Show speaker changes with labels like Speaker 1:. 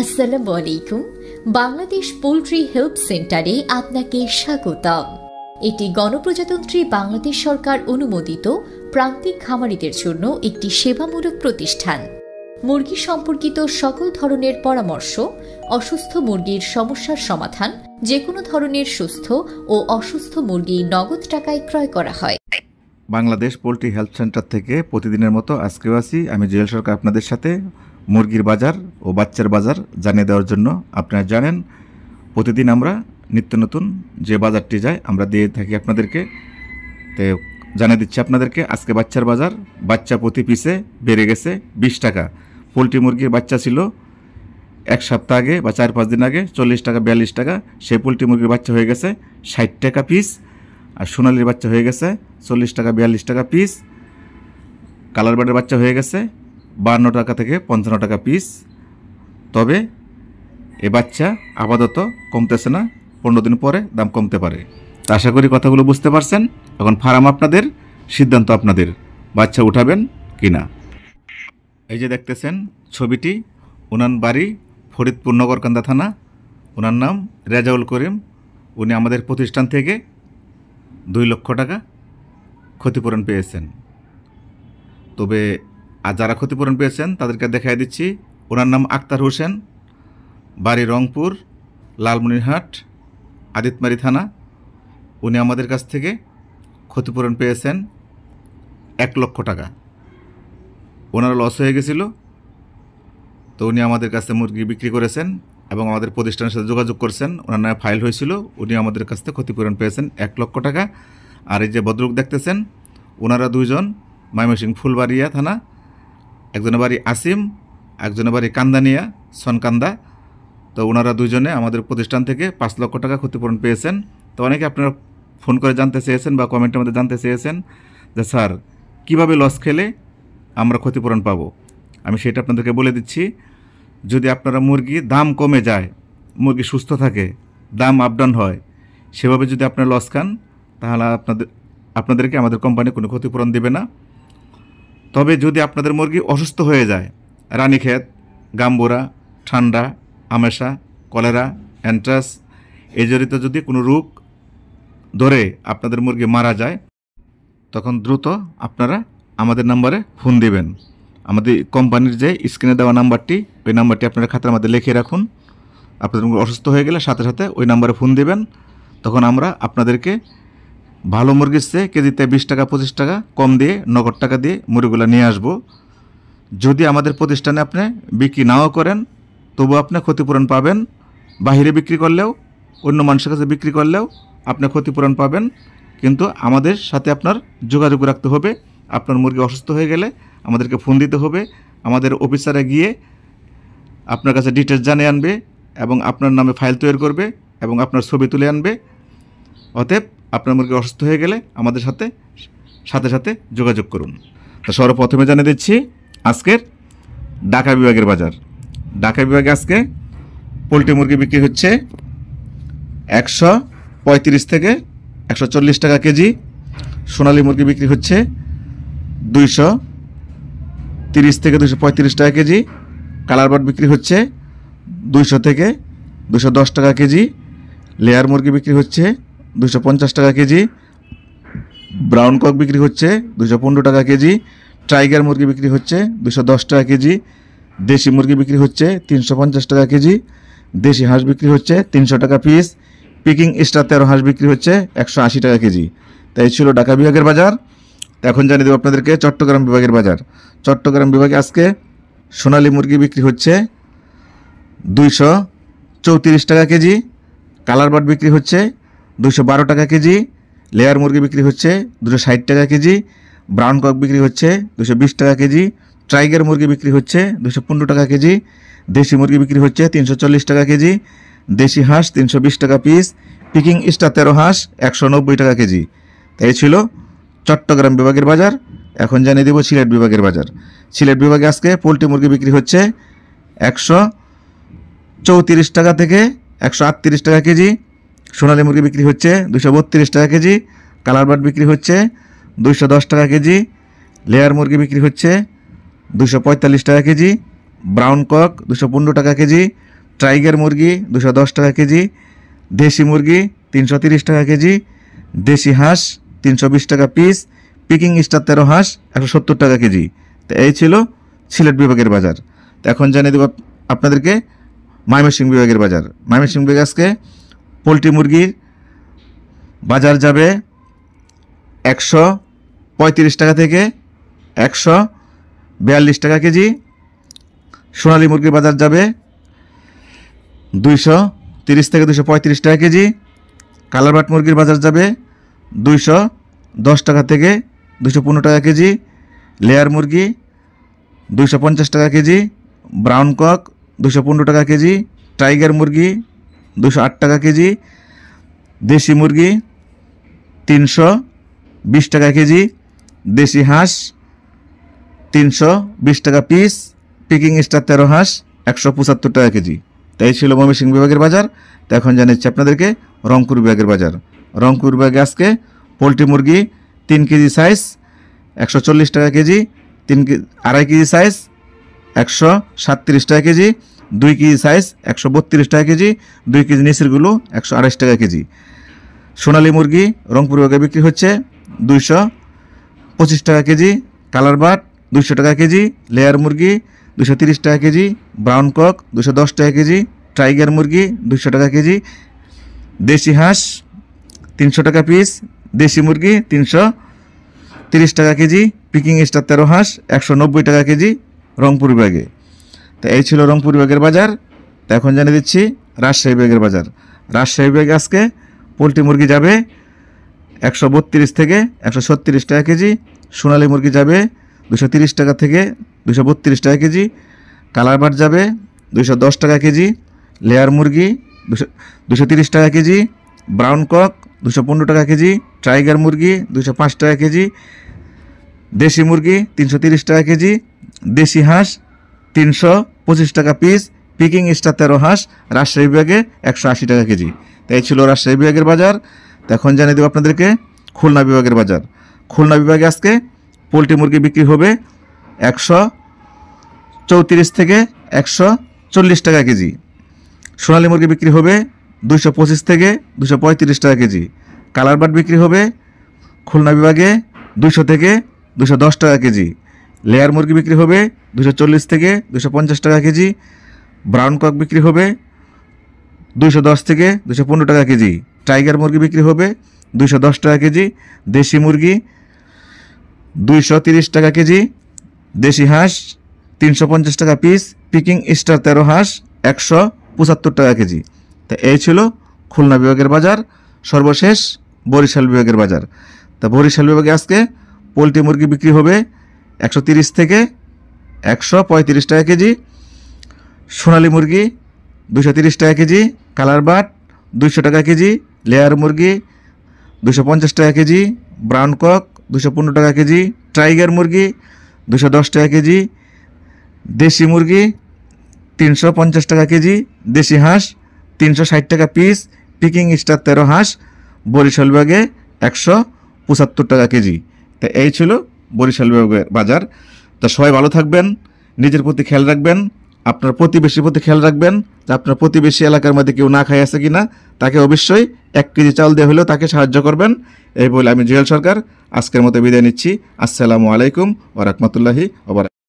Speaker 1: আসসালামু আলাইকুম। Bangladesh poultry help সেন্টারে আপনাকে স্বাগতম। এটি গণপ্রজাতন্ত্রী বাংলাদেশ সরকার অনুমোদিত প্রান্তিক খামারিদের জন্য একটি সেবামূলক প্রতিষ্ঠান। মুরগি সম্পর্কিত সকল ধরনের পরামর্শ, অসুস্থ মুরগির সমস্যার সমাধান, যে কোনো ধরনের সুস্থ ও অসুস্থ মুরগি নগদ টাকায় ক্রয় করা হয়।
Speaker 2: বাংলাদেশ পোল্ট্রি হেল্প সেন্টার থেকে প্রতিদিনের মতো আজকেও আছি আমি জুয়েল সরকার আপনাদের সাথে মুরগির বাজার ও বাচ্চার বাজার জানিয়ে দেওয়ার জন্য। আপনারা জানেন প্রতিদিন আমরা নিত্য নতুন যে বাজারটি যায় আমরা দিয়ে থাকি আপনাদেরকে। তো জানিয়ে দিচ্ছি আপনাদেরকে আজকে বাচ্চার বাজার। বাচ্চা প্রতি পিসে বেড়ে গেছে 20 টাকা। পোলট্রি মুরগির বাচ্চা ছিল এক সপ্তাহ আগে বা 4-5 দিন আগে 40 টাকা 42 টাকা, সেই পোলট্রি মুরগির বাচ্চা হয়ে গেছে 60 টাকা পিস। আর সোনালির বাচ্চা হয়ে গেছে 40 টাকা 42 টাকা পিস। কালার বার্ডের বাচ্চা হয়ে গেছে 52 টাকা থেকে 55 টাকা পিস। তবে এ বাচ্চা আপাতত কমতেছে না, 15 দিন পরে দাম কমতে পারে। তা আশা করি কথাগুলো বুঝতে পারছেন। এখন ফার্ম আপনাদের, সিদ্ধান্ত আপনাদের, বাচ্চা উঠাবেন কি না। এই যে দেখতেছেন ছবিটি, ওনার বাড়ি ফরিদপুর নগরকান্দা থানা। ওনার নাম রেজাউল করিম। উনি আমাদের প্রতিষ্ঠান থেকে 2 লক্ষ টাকা ক্ষতিপূরণ পেয়েছেন। তবে আর যারা ক্ষতিপূরণ পেয়েছেন তাদেরকে দেখাই দিচ্ছি। ওনার নাম আক্তার হোসেন, বাড়ি রংপুর, লালমনিরহাট, আদিতমারি থানা। উনি আমাদের কাছ থেকে ক্ষতিপূরণ পেয়েছেন 1 লক্ষ টাকা। ওনার লস হয়ে গেছিল, তো উনি আমাদের কাছে মুরগি বিক্রি করেছেন এবং আমাদের প্রতিষ্ঠানের সাথে যোগাযোগ করছেন। ওনার নামে ফাইল হয়েছিল, উনি আমাদের কাছ থেকে ক্ষতিপূরণ পেয়েছেন 1 লক্ষ টাকা। আর এই যে ভদ্রলোক দেখতেছেন, ওনারা 2 জন ময়মনসিংহ ফুলবাড়িয়া থানা। একজনের বাড়ি আসিম, একজনের বাড়ি কান্দানিয়া সনকান্দা। তো ওনারা 2 জনে আমাদের প্রতিষ্ঠান থেকে 5 লক্ষ টাকা ক্ষতিপূরণ পেয়েছেন। তো অনেকে আপনারা ফোন করে জানতে চেয়েছেন বা কমেন্টের মধ্যে জানতে চেয়েছেন যে স্যার কীভাবে লস খেলে আমরা ক্ষতিপূরণ পাবো। আমি সেটা আপনাদেরকে বলে দিচ্ছি। যদি আপনারা মুরগি দাম কমে যায়, মুরগি সুস্থ থাকে, দাম আপ ডাউন হয়, সেভাবে যদি আপনারা লস খান, তাহলে আপনাদেরকে আমাদের কোম্পানি কোনো ক্ষতিপূরণ দেবে না। তবে যদি আপনাদের মুরগি অসুস্থ হয়ে যায়, রানীক্ষেত, গাম্বুরা, ঠান্ডা, আমেশা, কলেরা, অ্যান্ট্রাস এই জড়িত যদি কোনো রোগ ধরে আপনাদের মুরগি মারা যায়, তখন দ্রুত আপনারা আমাদের নাম্বারে ফোন দিবেন। আমাদের কোম্পানির যে স্ক্রিনে দেওয়া নাম্বারটি, ওই নাম্বারটি আপনারা খাতার মধ্যে লিখে রাখুন। আপনাদের মুরগি অসুস্থ হয়ে গেলে সাথে সাথে ওই নাম্বারে ফোন দিবেন। তখন আমরা আপনাদেরকে ভালো মুরগির চেয়ে কেজিতে 20 টাকা 25 টাকা কম দিয়ে নগদ টাকা দিয়ে মুরগিগুলো নিয়ে আসবো। যদি আমাদের প্রতিষ্ঠানে আপনি বিক্রি নাও করেন, তবু আপনি ক্ষতিপূরণ পাবেন। বাহিরে বিক্রি করলেও, অন্য মানুষের কাছে বিক্রি করলেও আপনি ক্ষতিপূরণ পাবেন। কিন্তু আমাদের সাথে আপনার যোগাযোগ রাখতে হবে। আপনার মুরগি অসুস্থ হয়ে গেলে আমাদেরকে ফোন দিতে হবে। আমাদের অফিসারে গিয়ে আপনার কাছে ডিটেলস জানিয়ে আনবে এবং আপনার নামে ফাইল তৈরি করবে এবং আপনার ছবি তুলে আনবে। অতএব আপনার মুরগি অসুস্থ হয়ে গেলে আমাদের সাথে সাথে যোগাযোগ করুন। তো সর্বপ্রথমে জানিয়ে দিচ্ছি আজকের ঢাকা বিভাগের বাজার। ঢাকা বিভাগে আজকে পোলট্রি মুরগি বিক্রি হচ্ছে 135 থেকে 140 টাকা কেজি। সোনালী মুরগি বিক্রি হচ্ছে 230 থেকে 235 টাকা কেজি। কালার বার্ড বিক্রি হচ্ছে 200 থেকে 210 টাকা কেজি। লেয়ার মুরগি বিক্রি হচ্ছে 250 টাকা কেজি। ব্রাউন কক বিক্রি হচ্ছে 215 টাকা কেজি। টাইগার মুরগি বিক্রি হচ্ছে 210 টাকা কেজি। দেশি মুরগি বিক্রি হচ্ছে 350 টাকা কেজি। দেশি হাঁস বিক্রি হচ্ছে 300 টাকা পিস। পিকিং স্টার 13 হাঁস বিক্রি হচ্ছে 180 টাকা কেজি। তাই ছিল ঢাকা বিভাগের বাজার। এখন জানিয়ে দেবো আপনাদেরকে চট্টগ্রাম বিভাগের বাজার। চট্টগ্রাম বিভাগে আজকে সোনালী মুরগি বিক্রি হচ্ছে 234 টাকা কেজি। কালার বার্ড বিক্রি হচ্ছে 212 টাকা কেজি। লেয়ার মুরগি বিক্রি হচ্ছে 260 টাকা কেজি। ব্রাউন কক বিক্রি হচ্ছে 220 টাকা কেজি। টাইগার মুরগি বিক্রি হচ্ছে 215 টাকা কেজি। দেশি মুরগি বিক্রি হচ্ছে 340 টাকা কেজি। দেশি হাঁস 320 টাকা পিস। পিকিং স্টার 13 হাঁস 190 টাকা কেজি। তাই ছিল চট্টগ্রাম বিভাগের বাজার। এখন জানিয়ে দেব সিলেট বিভাগের বাজার। সিলেট বিভাগে আজকে পোলট্রি মুরগি বিক্রি হচ্ছে 134 টাকা থেকে 138 টাকা কেজি। সোনালী মুরগি বিক্রি হচ্ছে 232 টাকা কেজি। কালার বার্ড বিক্রি হচ্ছে 210 টাকা কেজি। লেয়ার মুরগি বিক্রি হচ্ছে 245 টাকা কেজি। ব্রাউন কক 215 টাকা কেজি। টাইগার মুরগি 210 টাকা কেজি, দেশি মুরগি 330 টাকা কেজি, দেশি হাঁস 320 টাকা পিস, পিকিং স্টার 13 হাঁস 170 টাকা কেজি। তো এই ছিল সিলেট বিভাগের বাজার। তো এখন জানিয়ে দেব আপনাদেরকে ময়মনসিংহ বিভাগের বাজার। ময়মনসিংহ বিভাগে আজকে পোলট্রি মুরগির বাজার যাবে 135 টাকা থেকে 142 টাকা কেজি। সোনালী মুরগির বাজার যাবে 230 থেকে 235 টাকা কেজি। কালারবাট মুরগির বাজার যাবে 210 টাকা থেকে 215 টাকা কেজি। লেয়ার মুরগি 250 টাকা কেজি। ব্রাউন কক 215 টাকা কেজি। টাইগার মুরগি 208 টাকা কেজি। দেশি মুরগি 320 টাকা কেজি। দেশি হাঁস 320 টাকা পিস, পিকিং স্টার 13 হাঁস 175 টাকা কেজি। তাই ছিল ময়মনসিংহ বিভাগের বাজার। তো এখন জানাচ্ছি আপনাদেরকে রংপুর বিভাগের বাজার। রংপুর বিভাগে আজকে পোলট্রি মুরগি 3 কেজি সাইজ 140 টাকা কেজি, 2.5 কেজি সাইজ 137 টাকা কেজি, 2 কেজি সাইজ 132 টাকা কেজি, 2 কেজি নিচেরগুলো 128 টাকা কেজি। সোনালী মুরগি রংপুর বিভাগে বিক্রি হচ্ছে 225 টাকা কেজি। কালার বাট 200 টাকা কেজি। লেয়ার মুরগি 230 টাকা কেজি। ব্রাউন কক 210 টাকা কেজি। টাইগার মুরগি 200 টাকা কেজি। দেশি হাঁস 300 টাকা পিস। দেশি মুরগি 330 টাকা কেজি। পিকিং স্টার 13 হাঁস 190 টাকা কেজি রংপুর বিভাগে। তো এই ছিল রংপুর বিভাগের বাজার। তো এখন জানিয়ে দিচ্ছি রাজশাহী বিভাগের বাজার। রাজশাহী বিভাগে আজকে পোলট্রি মুরগি যাবে 132 থেকে 136 টাকা কেজি। সোনালী মুরগি যাবে 230 টাকা থেকে 232 টাকা কেজি। কালার বাট যাবে 210 টাকা কেজি। লেয়ার মুরগি 230 টাকা কেজি। ব্রাউন কক 215 টাকা কেজি। টাইগার মুরগি 205 টাকা কেজি। দেশি মুরগি 330 টাকা কেজি। দেশি হাঁস 325 টাকা পিস, পিকিং স্টার 13 হাঁস রাজশাহী বিভাগে 180 টাকা কেজি। তাই ছিল রাজশাহী বিভাগের বাজার। তো এখন জানিয়ে দেব আপনাদেরকে খুলনা বিভাগের বাজার। খুলনা বিভাগে আজকে পোলট্রি মুরগি বিক্রি হবে 134 থেকে 140 টাকা কেজি। সোনালী মুরগি বিক্রি হবে 225 থেকে 235 টাকা কেজি। কালার বাট বিক্রি হবে খুলনা বিভাগে 200 থেকে 210 টাকা কেজি। লেয়ার মুরগি বিক্রি হবে 240 থেকে 250 টাকা কেজি। ব্রাউন কক বিক্রি হবে 210 থেকে 215 টাকা কেজি। টাইগার মুরগি বিক্রি হবে 210 টাকা কেজি। দেশি মুরগি 230 টাকা কেজি। দেশি হাঁস 350 টাকা পিস, পিকিং স্টার 13 হাঁস 175 টাকা কেজি। তা এই ছিল খুলনা বিভাগের বাজার। সর্বশেষ বরিশাল বিভাগের বাজার। তা বরিশাল বিভাগে আজকে পোলট্রি মুরগি বিক্রি হবে 130 থেকে 135 টাকা কেজি। সোনালী মুরগি 230 টাকা কেজি। কালার বাট 200 টাকা কেজি। লেয়ার মুরগি 250 টাকা কেজি। ব্রাউন কক 215 টাকা কেজি। টাইগার মুরগি 210 টাকা কেজি। দেশি মুরগি 350 টাকা কেজি। দেশি হাঁস 360 টাকা পিস, পিকিং স্টার 13 হাঁস বরিশাল বিভাগে 175 টাকা কেজি। তা এই ছিল বরিশাল বিভাগের বাজার। তা সবাই ভালো থাকবেন, নিজের প্রতি খেয়াল রাখবেন, আপনার প্রতিবেশীর প্রতি খেয়াল রাখবেন যে আপনার প্রতিবেশী এলাকার মধ্যে কেউ না খাই আছে কিনা। তাকে অবশ্যই 1 কেজি চাল দিয়ে হলেও তাকে সাহায্য করবেন। এই বলে আমি জুয়েল সরকার আজকের মতো বিদায় নিচ্ছি। আসসালামু আলাইকুম ওয়া রাহমাতুল্লাহি ওয়া বারাকাতুহু।